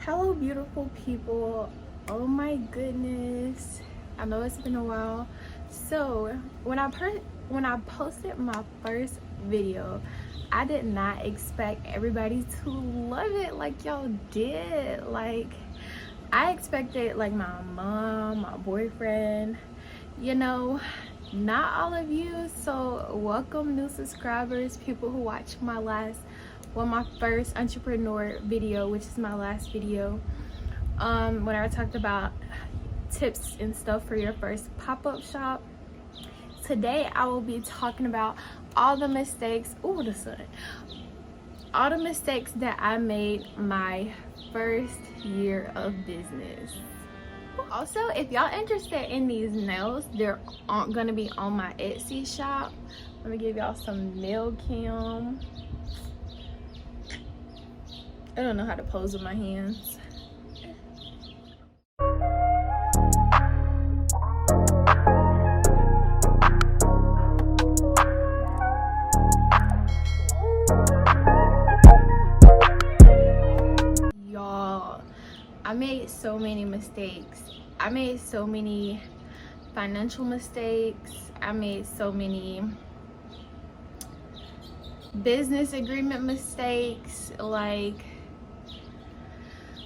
Hello beautiful people. Oh my goodness, I know it's been a while. So when I posted my first video, I did not expect everybody to love it like y'all did. Like, I expected like my mom, my boyfriend, not all of you. So welcome new subscribers, people who watched my first entrepreneur video, which is my last video, when I talked about tips and stuff for your first pop-up shop. Today I will be talking about all the mistakes all the mistakes that I made my first year of business. Also, if y'all interested in these nails, they're gonna be on my Etsy shop. Let me give y'all some nail cam. I don't know how to pose with my hands. Y'all, I made so many mistakes. I made so many financial mistakes. I made so many business agreement mistakes, like,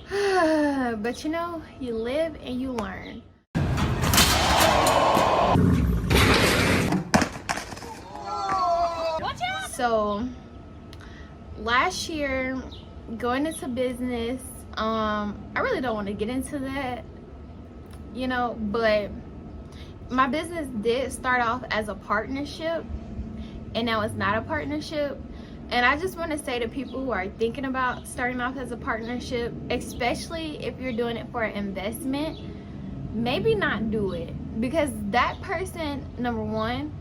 but you live and you learn. So last year, going into business, I really don't want to get into that, but my business did start off as a partnership, and now it's not a partnership. And I just want to say to people who are thinking about starting off as a partnership, especially if you're doing it for an investment, maybe not do it, because that person, number one,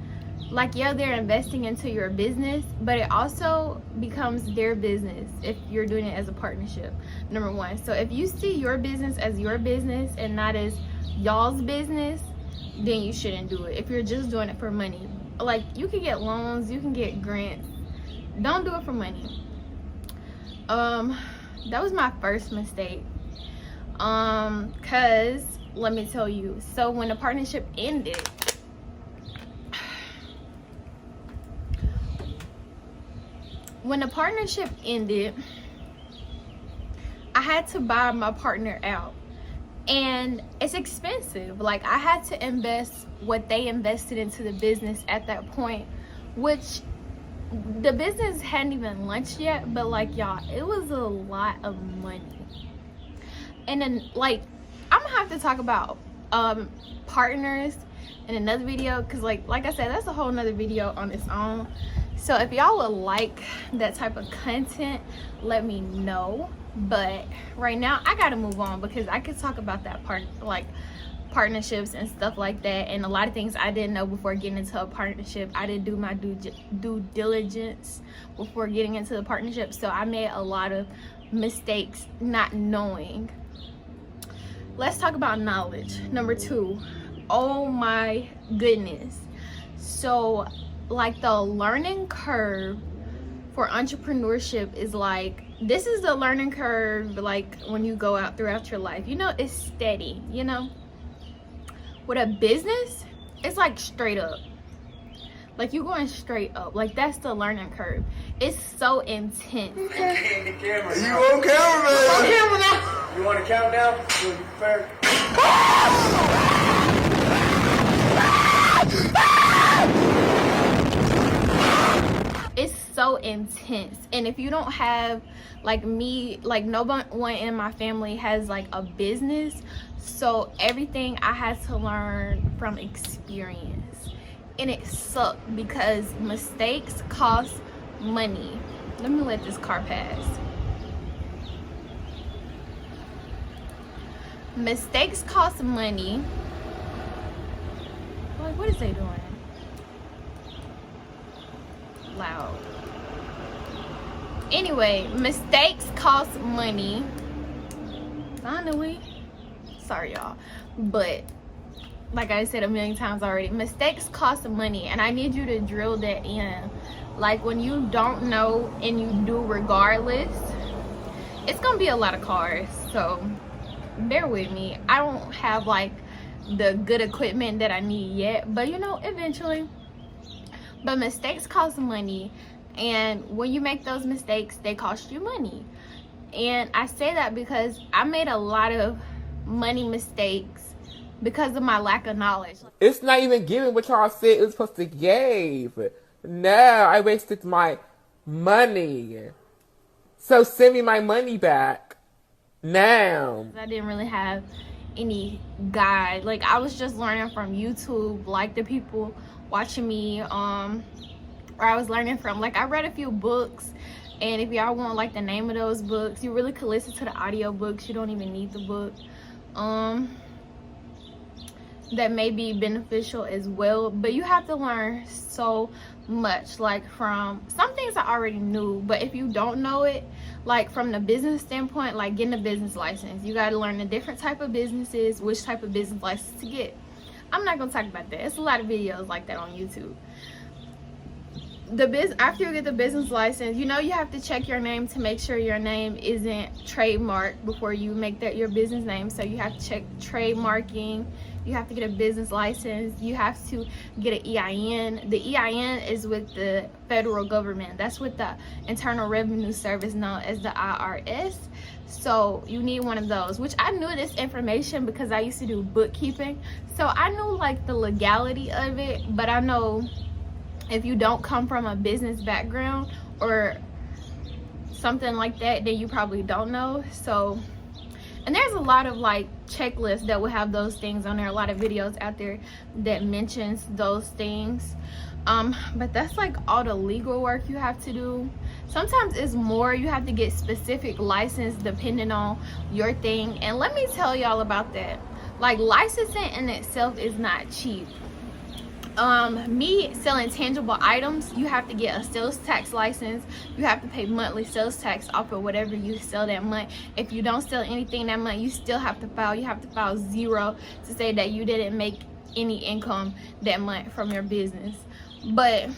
like, yeah, they're investing into your business, but it also becomes their business if you're doing it as a partnership, number one. So if you see your business as your business and not as y'all's business, then you shouldn't do it. If you're just doing it for money, like, you can get loans, you can get grants. Don't do it for money. That was my first mistake. Cause let me tell you, so when the partnership ended, I had to buy my partner out, and it's expensive. Like, I had to invest what they invested into the business at that point, which the business hadn't even launched yet, but like, y'all, it was a lot of money. And then, like, I'm gonna have to talk about partners in another video, because like I said, that's a whole nother video on its own. So if y'all would like that type of content, let me know. But right now I gotta move on, because I could talk about that part, like partnerships and stuff like that, and a lot of things I didn't know before getting into a partnership. I didn't do my due diligence before getting into the partnership, so I made a lot of mistakes not knowing. Let's talk about knowledge. Number two, oh my goodness. So like, the learning curve for entrepreneurship is like, this is the learning curve, like, when you go out throughout your life, it's steady. With a business, it's like straight up. Like, you're going straight up. Like, that's the learning curve. It's so intense. Okay, in the camera. You on camera, man? On camera now. You want to count down? You prepared? It's so intense. And if you don't have, like me, like, no one in my family has like a business, so everything I had to learn from experience, and it sucked because mistakes cost money. Let me let this car pass. Mistakes cost money. Like, what is they doing? Loud. Anyway, mistakes cost money. Finally. Sorry, y'all, but like I said a million times already, mistakes cost money, and I need you to drill that in. Like, when you don't know and you do regardless, it's gonna be a lot of cars, so bear with me. I don't have like the good equipment that I need yet, but you know, eventually. But mistakes cost money, and when you make those mistakes, they cost you money. And I say that because I made a lot of money mistakes because of my lack of knowledge. It's not even giving what y'all said it was supposed to give. No, I wasted my money. So send me my money back now. I didn't really have any guide. Like, I was just learning from YouTube, like the people watching me, or I was learning from, like, I read a few books, and if y'all want like the name of those books, you really could listen to the audio books. You don't even need the book. That may be beneficial as well, but you have to learn so much, like from some things I already knew, but if you don't know it, like from the business standpoint, like getting a business license, you got to learn the different type of businesses, which type of business license to get. I'm not gonna talk about that. It's a lot of videos like that on YouTube. After you get the business license, you know, you have to check your name to make sure your name isn't trademarked before you make that your business name. So you have to check trademarking. You have to get a business license. You have to get an EIN. The EIN is with the federal government. That's with the Internal Revenue Service, known as the IRS. So you need one of those, which I knew this information because I used to do bookkeeping. So I knew like the legality of it, but I know if you don't come from a business background or something like that, then you probably don't know. So, and there's a lot of like checklists that will have those things on there, a lot of videos out there that mentions those things, but that's like all the legal work you have to do. Sometimes it's more, you have to get specific license depending on your thing. And let me tell y'all about that. Like, licensing in itself is not cheap. Me selling tangible items, you have to get a sales tax license. You have to pay monthly sales tax off of whatever you sell that month. If you don't sell anything that month, you still have to file. You have to file 0 to say that you didn't make any income that month from your business. But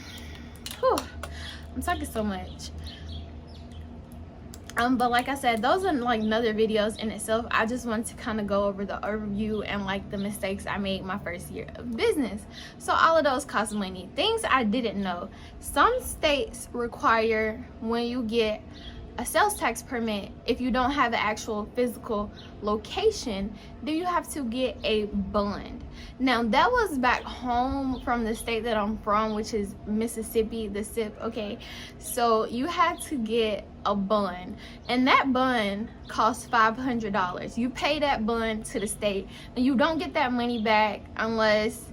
whew, I'm talking so much. But like I said, those are like another videos in itself. I just wanted to kind of go over the overview and like the mistakes I made my first year of business. So all of those cost money. Things I didn't know. Some states require, when you get a sales tax permit, if you don't have an actual physical location, then you have to get a bond. Now that was back home from the state that I'm from, which is Mississippi, the SIP. Okay, so you had to get a bond, and that bond costs $500. You pay that bond to the state, and you don't get that money back unless,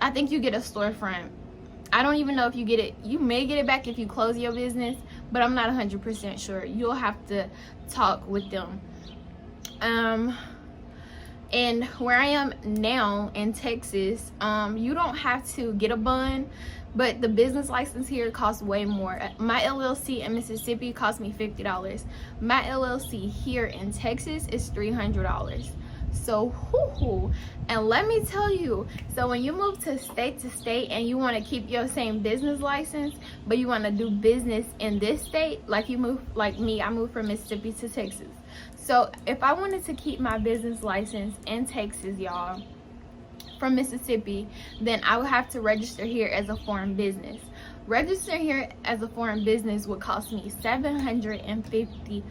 I think you get a storefront. I don't even know if you get it. You may get it back if you close your business, but I'm not 100% sure. You'll have to talk with them. And where I am now in Texas, you don't have to get a bond, but the business license here costs way more. My LLC in Mississippi cost me $50. My LLC here in Texas is $300. So and let me tell you, so when you move to state and you want to keep your same business license, but you want to do business in this state, like you move, like me, I moved from Mississippi to Texas. So if I wanted to keep my business license in Texas, y'all, from Mississippi, then I would have to register here as a foreign business. Registering here as a foreign business would cost me $750.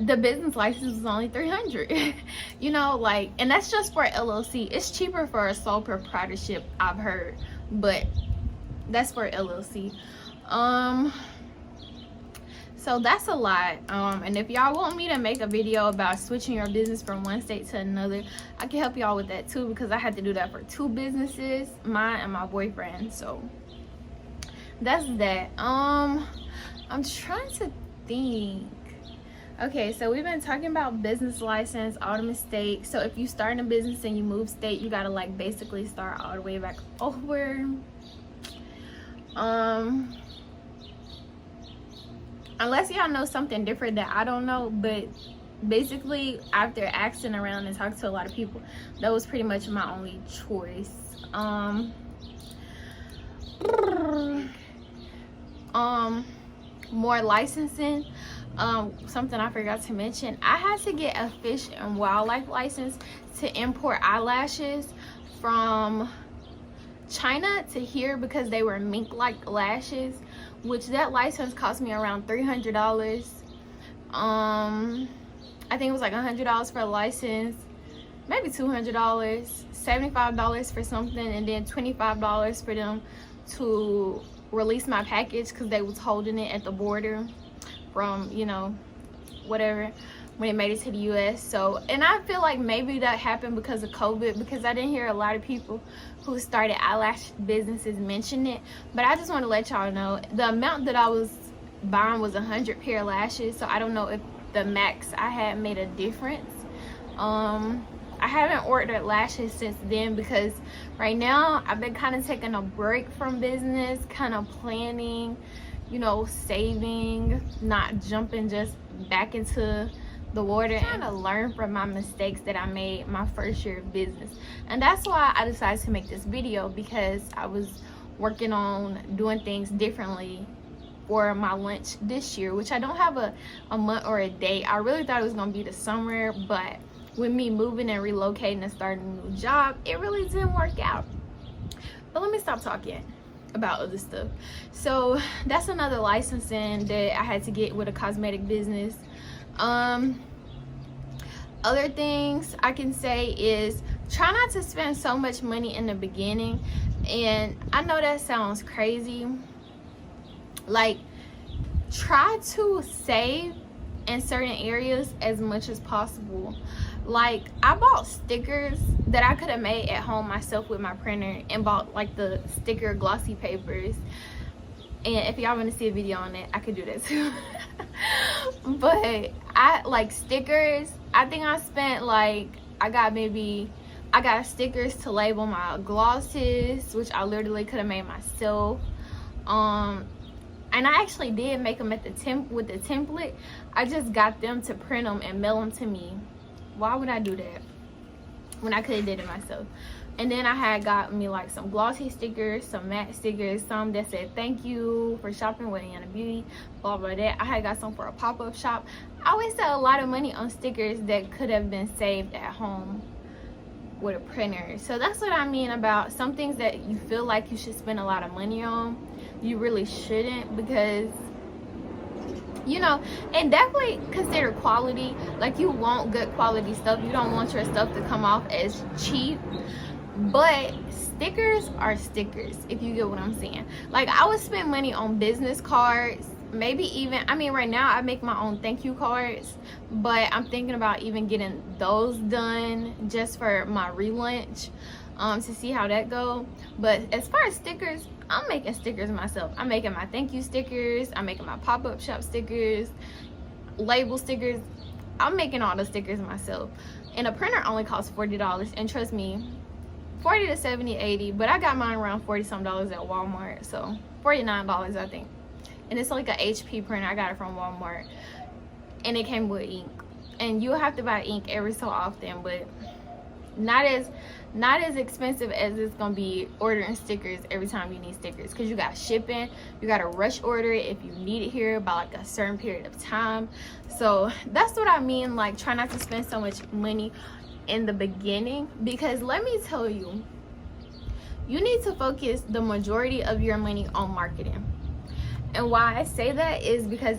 The business license is only $300. You know, like, and that's just for LLC. It's cheaper for a sole proprietorship, I've heard, but that's for LLC. So that's a lot. And if y'all want me to make a video about switching your business from one state to another, I can help y'all with that too, because I had to do that for 2 businesses, mine and my boyfriend. So that's that. I'm trying to think. Okay, so we've been talking about business license, all the mistakes. So if you start a business and you move state, you gotta like basically start all the way back over. Unless y'all know something different that I don't know, but basically after asking around and talking to a lot of people, that was pretty much my only choice. more licensing, something I forgot to mention, I had to get a fish and wildlife license to import eyelashes from China to here because they were mink-like lashes, which that license cost me around $300. I think it was like $100 for a license, maybe $200, $75 for something, and then $25 for them to release my package because they was holding it at the border from, you know, whatever, when it made it to the US. So, and I feel like maybe that happened because of COVID, because I didn't hear a lot of people who started eyelash businesses mention it. But I just want to let y'all know the amount that I was buying was 100 pair of lashes, so I don't know if the max I had made a difference. I haven't ordered lashes since then because right now I've been kind of taking a break from business, kind of planning, you know, saving, not jumping just back into the water, and to learn from my mistakes that I made my first year of business. And that's why I decided to make this video, because I was working on doing things differently for my lunch this year, which I don't have a month or a date. I really thought it was gonna be the summer, but with me moving and relocating and starting a new job, it really didn't work out. But let me stop talking about other stuff. So that's another licensing that I had to get with a cosmetic business. Other things I can say is try not to spend so much money in the beginning. And I know that sounds crazy, like try to save in certain areas as much as possible. Like I bought stickers that I could have made at home myself with my printer, and bought like the sticker glossy papers. And if y'all want to see a video on it, I could do that too. But I like stickers. I think I spent like, I got stickers to label my glosses, which I literally could have made myself. And I actually did make them at with the template. I just got them to print them and mail them to me. Why would I do that when I could have did it myself? And then I had got me like some glossy stickers, some matte stickers, some that said thank you for shopping with Anna Beauty, blah blah that. I had got some for a pop-up shop. I wasted a lot of money on stickers that could have been saved at home with a printer. So that's what I mean about some things that you feel like you should spend a lot of money on, you really shouldn't, because you know, and definitely consider quality. Like you want good quality stuff, you don't want your stuff to come off as cheap. But stickers are stickers, if you get what I'm saying. Like I would spend money on business cards, maybe even, I mean right now I make my own thank you cards, but I'm thinking about even getting those done just for my relunch, to see how that go. But as far as stickers, I'm making stickers myself. I'm making my thank you stickers, I'm making my pop-up shop stickers, label stickers. I'm making all the stickers myself. And a printer only costs $40, and trust me, 40 to 70, 80, but I got mine around 40 some dollars at Walmart, so $49 I think. And it's like a HP printer. I got it from Walmart, and it came with ink, and you'll have to buy ink every so often, but not as expensive as it's gonna be ordering stickers every time you need stickers, because you got shipping, you gotta rush order it if you need it here by like a certain period of time. So that's what I mean, like try not to spend so much money in the beginning, because let me tell you, you need to focus the majority of your money on marketing. And why I say that is because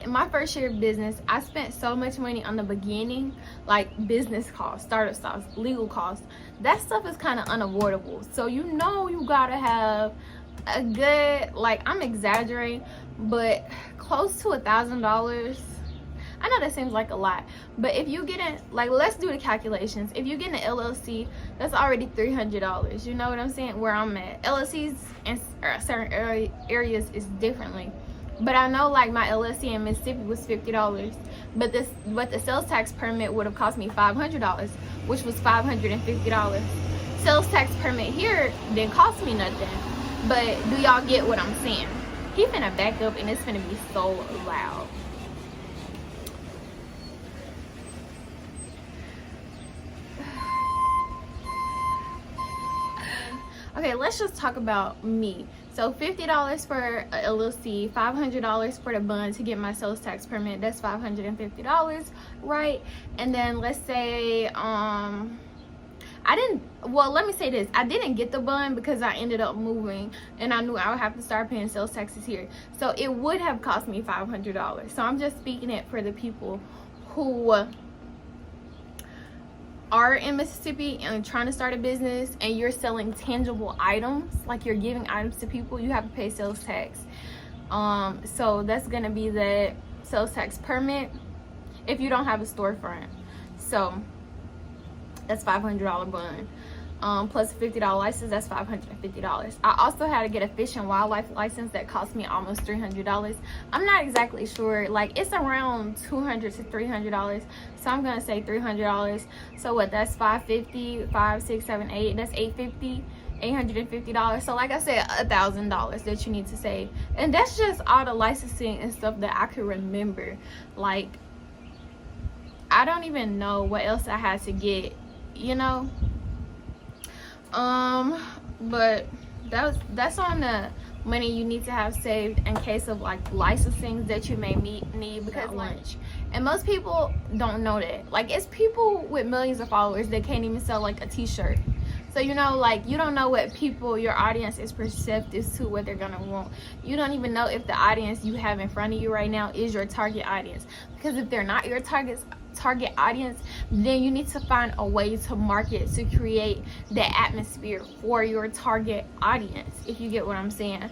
in my first year of business, I spent so much money on the beginning, like business costs, startup costs, legal costs. That stuff is kind of unavoidable. So you know you gotta have a good, like I'm exaggerating, but close to $1,000. I know that seems like a lot, but if you get in, like let's do the calculations. If you get an LLC, that's already $300. You know what I'm saying? Where I'm at, LLCs in certain areas is differently. But I know like my LLC in Mississippi was $50, but the sales tax permit would have cost me $500, which was $550. Sales tax permit here didn't cost me nothing. But do y'all get what I'm saying? He finna back up, and it's finna be so loud. Okay, let's just talk about me. So $50 for a LLC, $500 for the bun to get my sales tax permit. That's $550, right? And then let's say let me say this. I didn't get the bun because I ended up moving and I knew I would have to start paying sales taxes here. So it would have cost me $500. So I'm just speaking it for the people who are in Mississippi and trying to start a business and you're selling tangible items, like you're giving items to people, you have to pay sales tax. So that's gonna be the sales tax permit if you don't have a storefront. So that's $500 bun. Plus a $50 license, that's $550. I also had to get a fish and wildlife license that cost me almost $300. I'm not exactly sure, like it's around $200 to $300, so I'm gonna say $300. So what, that's $550, 5, 6, 7, 8, that's $850. So like I said, $1,000 that you need to save, and that's just all the licensing and stuff that I could remember. Like I don't even know what else I had to get, you know. But that's on the money you need to have saved in case of like licensing that you may need because lunch. And most people don't know that. Like it's people with millions of followers that can't even sell like a t-shirt. So you know, like you don't know what people, your audience is perceptive to, what they're gonna want. You don't even know if the audience you have in front of you right now is your target audience, because if they're not your target audience, then you need to find a way to market, to create that atmosphere for your target audience, if you get what I'm saying.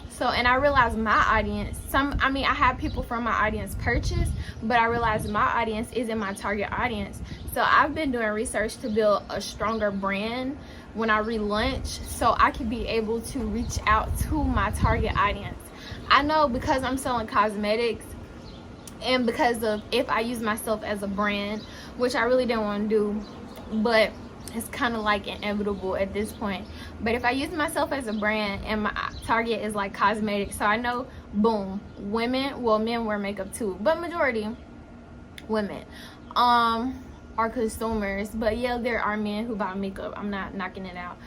So, and I realized my audience, I have people from my audience purchase, but I realized my audience isn't my target audience. So I've been doing research to build a stronger brand when I relaunch, so I can be able to reach out to my target audience. I know because I'm selling cosmetics, and because of if I use myself as a brand, which I really didn't want to do, but it's kind of like inevitable at this point. But if I use myself as a brand and my target is like cosmetics, so I know, boom, women, well, men wear makeup too, but majority women are consumers. But yeah, there are men who buy makeup, I'm not knocking it out.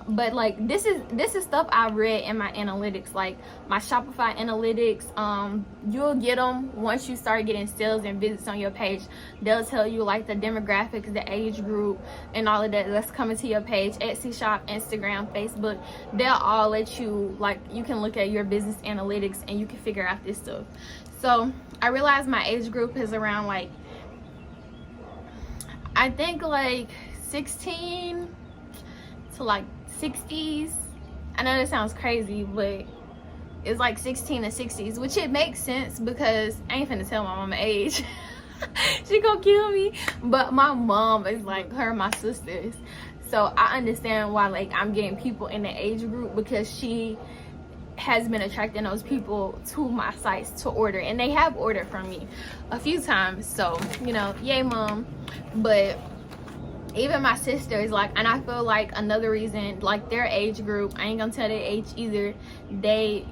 But like this is stuff I read in my analytics, like my Shopify analytics. You'll get them once you start getting sales and visits on your page. They'll tell you like the demographics, the age group, and all of that that's coming to your page. Etsy shop, Instagram, Facebook, they'll all let you, like, you can look at your business analytics and you can figure out this stuff. So I realized my age group is around, like, I think like 16 to like 60s. I know that sounds crazy, but it's like 16 to 60s, which it makes sense because I ain't finna tell my mama age. She gonna kill me. But my mom is like her and my sisters, so I understand why like I'm getting people in the age group, because she has been attracting those people to my sites to order, and they have ordered from me a few times. So, you know, yay mom. But even my sisters, like, and I feel like another reason, like their age group, I ain't gonna tell their age either, they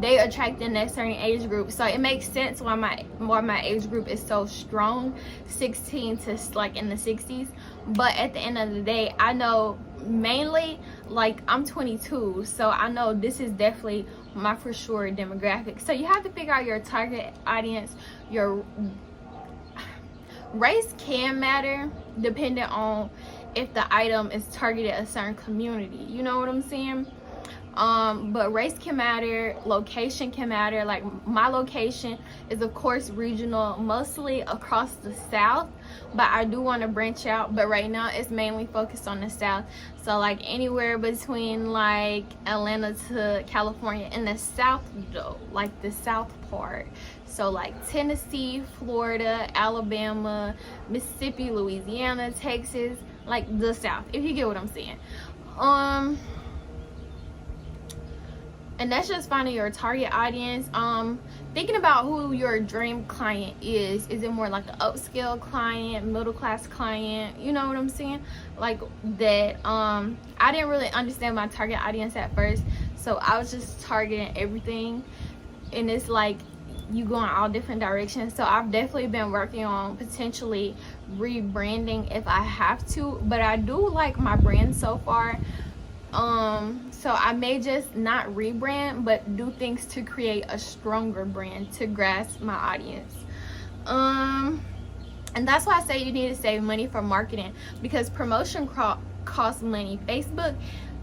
attract the next certain age group. So it makes sense why my age group is so strong, 16 to like in the 60s. But at the end of the day, I know mainly, like, I'm 22, so I know this is definitely my for sure demographic. So you have to figure out your target audience. Your race can matter depending on if the item is targeted a certain community, you know what I'm saying? But race can matter, location can matter. Like my location is of course regional, mostly across the South, but I do want to branch out, but right now it's mainly focused on the South. So like anywhere between like Atlanta to California, in the South though, like the South part. So like Tennessee, Florida, Alabama, Mississippi, Louisiana, Texas, like the South, if you get what I'm saying. And that's just finding your target audience. Thinking about who your dream client is. Is it more like an upscale client, middle class client? You know what I'm saying? Like that. I didn't really understand my target audience at first, so I was just targeting everything, and it's like you go in all different directions. So I've definitely been working on potentially rebranding if I have to, but I do like my brand so far. So I may just not rebrand, but do things to create a stronger brand to grasp my audience. And that's why I say you need to save money for marketing, because promotion costs money. Facebook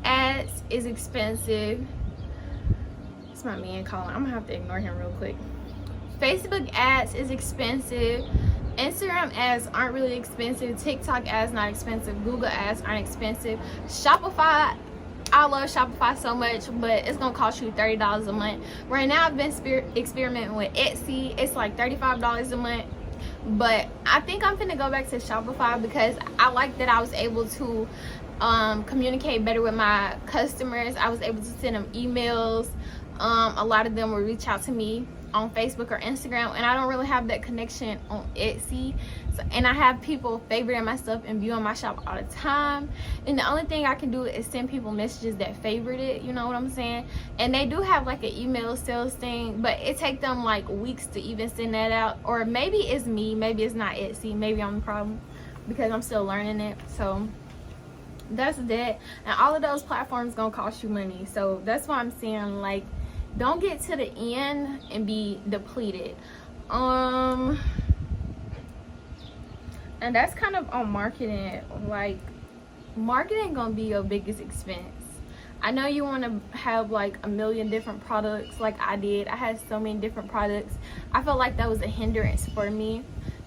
ads is expensive. It's my man calling. I'm gonna have to ignore him real quick. Facebook ads is expensive. Instagram ads aren't really expensive. TikTok ads not expensive. Google ads aren't expensive. Shopify, I love Shopify so much, but it's gonna cost you $30 a month. Right now I've been experimenting with Etsy. It's like $35 a month. But I think I'm gonna go back to Shopify because I like that I was able to communicate better with my customers. I was able to send them emails. A lot of them will reach out to me on Facebook or Instagram, and I don't really have that connection on Etsy. And I have people favoriting my stuff and viewing my shop all the time, and the only thing I can do is send people messages that favorite it, you know what I'm saying? And they do have like an email sales thing, but it takes them like weeks to even send that out. Or maybe it's me, maybe it's not Etsy, maybe I'm the problem because I'm still learning it. So that's that. And all of those platforms gonna cost you money, so that's why I'm saying, like, don't get to the end and be depleted. And that's kind of on marketing. Like, marketing gonna be your biggest expense. I know you want to have like a million different products like I did. I had so many different products. I felt like that was a hindrance for me.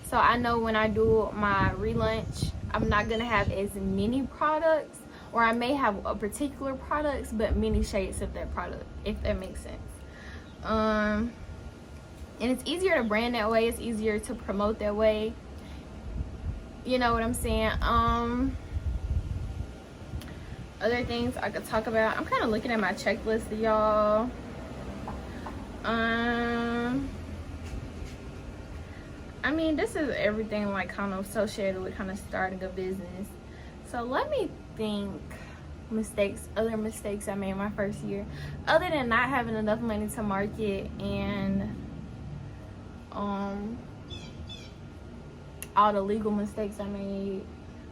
So I know when I do my relaunch, I'm not gonna have as many products, or I may have a particular products but many shades of that product, if that makes sense. And it's easier to brand that way. It's easier to promote that way. You know what I'm saying? Other things I could talk about. I'm kind of looking at my checklist, y'all. I mean, this is everything like kind of associated with kind of starting a business. So let me think. Other mistakes I made my first year, other than not having enough money to market, and all the legal mistakes I made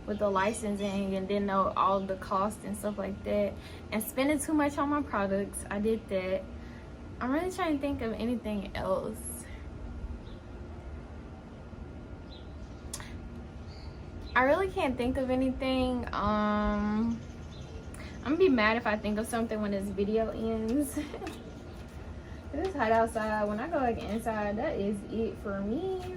with the licensing and didn't know all the costs and stuff like that, and spending too much on my products. I did that. I'm really trying to think of anything else. I really can't think of anything. I'm gonna be mad if I think of something when this video ends. It's hot outside. When I go like inside, that is it for me.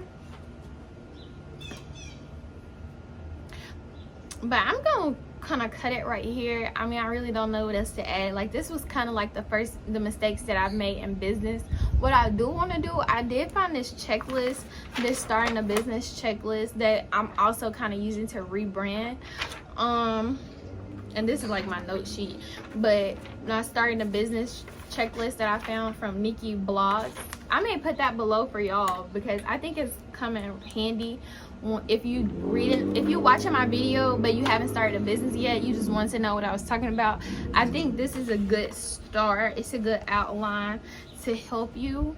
But I'm gonna kind of cut it right here. I mean, I really don't know what else to add. Like, this was kind of like the mistakes that I've made in business. What I do want to do, I did find this checklist, this starting a business checklist, that I'm also kind of using to rebrand. And this is like my note sheet, but when I started a business checklist that I found from Nikki Blogs, I may put that below for y'all because I think it's coming handy if you read it. If you watching my video but you haven't started a business yet, you just want to know what I was talking about, I think this is a good start. It's a good outline to help you,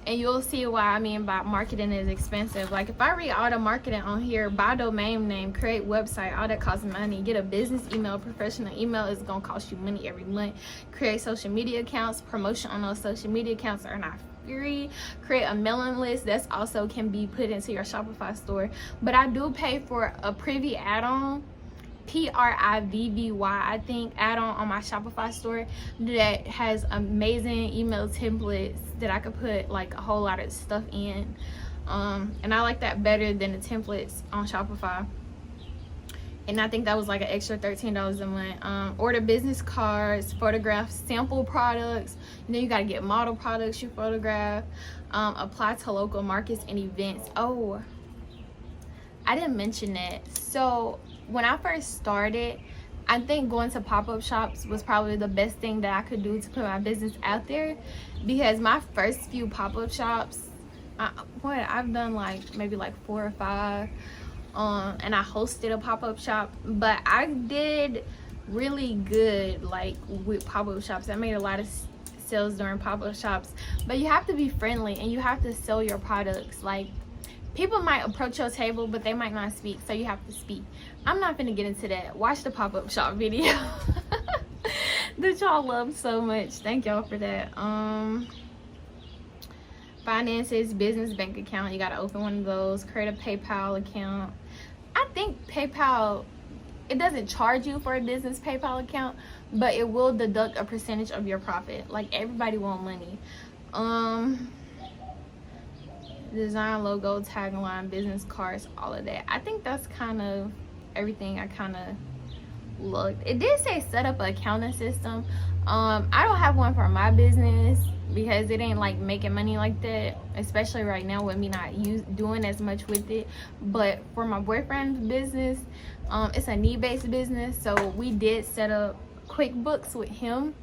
and you'll see why I mean by marketing is expensive. Like, if I read all the marketing on here, buy domain name, create website, all that costs money. Get a business email, professional email is gonna cost you money every month. Create social media accounts, promotion on those social media accounts are not free. Create a mailing list, that's also can be put into your Shopify store. But I do pay for a privy add-on, PRIVVY, I think, add-on on my Shopify store that has amazing email templates that I could put like a whole lot of stuff in, and I like that better than the templates on Shopify. And I think that was like an extra $13 a month. Order business cards, photograph sample products, and then you got to get model products you photograph. Apply to local markets and events. Oh, I didn't mention that. So when I first started, I think going to pop-up shops was probably the best thing that I could do to put my business out there, because my first few pop-up shops, I've done like maybe like 4 or 5, and I hosted a pop-up shop, but I did really good like with pop-up shops. I made a lot of sales during pop-up shops, but you have to be friendly and you have to sell your products. Like, people might approach your table, but they might not speak, so you have to speak. I'm not gonna get into that. Watch the pop-up shop video. that y'all love so much. Thank y'all for that. Finances, business bank account. You gotta open one of those. Create a PayPal account. I think PayPal, it doesn't charge you for a business PayPal account, but it will deduct a percentage of your profit. Like, everybody want money. Design logo, tagline, business cards, all of that. I think that's kind of everything I kind of looked. It did say set up an accounting system. I don't have one for my business because it ain't like making money like that, especially right now with me not doing as much with it. But for my boyfriend's business, it's a need-based business, so we did set up QuickBooks with him,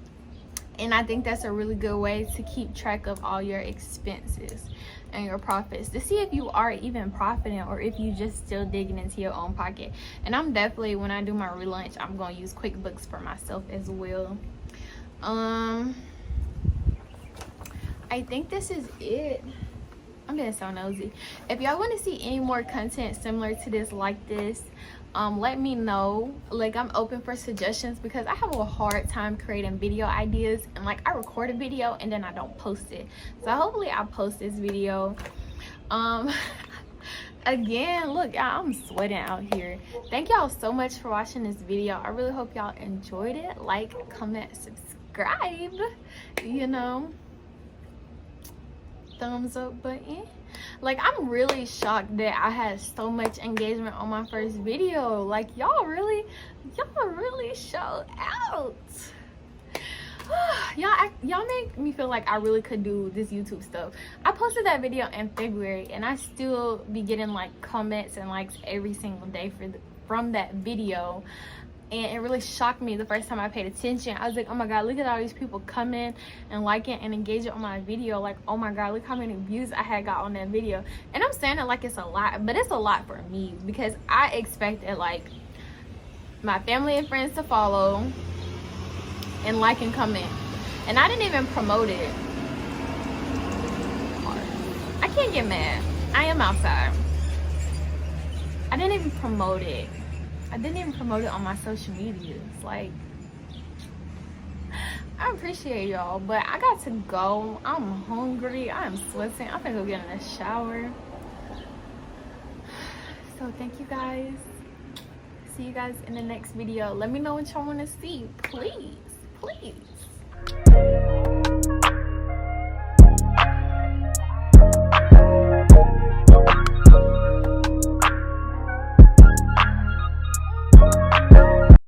and I think that's a really good way to keep track of all your expenses and your profits, to see if you are even profiting or if you just still digging into your own pocket. And I'm definitely, when I do my relaunch, I'm going to use QuickBooks for myself as well. I think this is it. I'm being so nosy. If y'all want to see any more content similar to this, like this, let me know. Like, I'm open for suggestions because I have a hard time creating video ideas, and like, I record a video and then I don't post it. So hopefully I'll post this video. Again, look, y'all, I'm sweating out here. Thank y'all so much for watching this video. I really hope y'all enjoyed it. Like, comment, subscribe, you know, thumbs up button. Like, I'm really shocked that I had so much engagement on my first video. Like, y'all really showed out. Y'all make me feel like I really could do this YouTube stuff. I posted that video in February and I still be getting like comments and likes every single day from that video. And it really shocked me the first time I paid attention. I was like, oh my god, look at all these people coming and liking and engaging on my video. Like, oh my god, look how many views I had got on that video. And I'm saying it like it's a lot, but it's a lot for me because I expected like my family and friends to follow and like and comment. And I didn't even promote it. I can't get mad. I am outside. I didn't even promote it. I didn't even promote it on my social medias. Like, I appreciate y'all, but I got to go. I'm hungry. I'm sweating. I'm gonna go get in the shower. So thank you guys. See you guys in the next video. Let me know what y'all want to see. Please, please.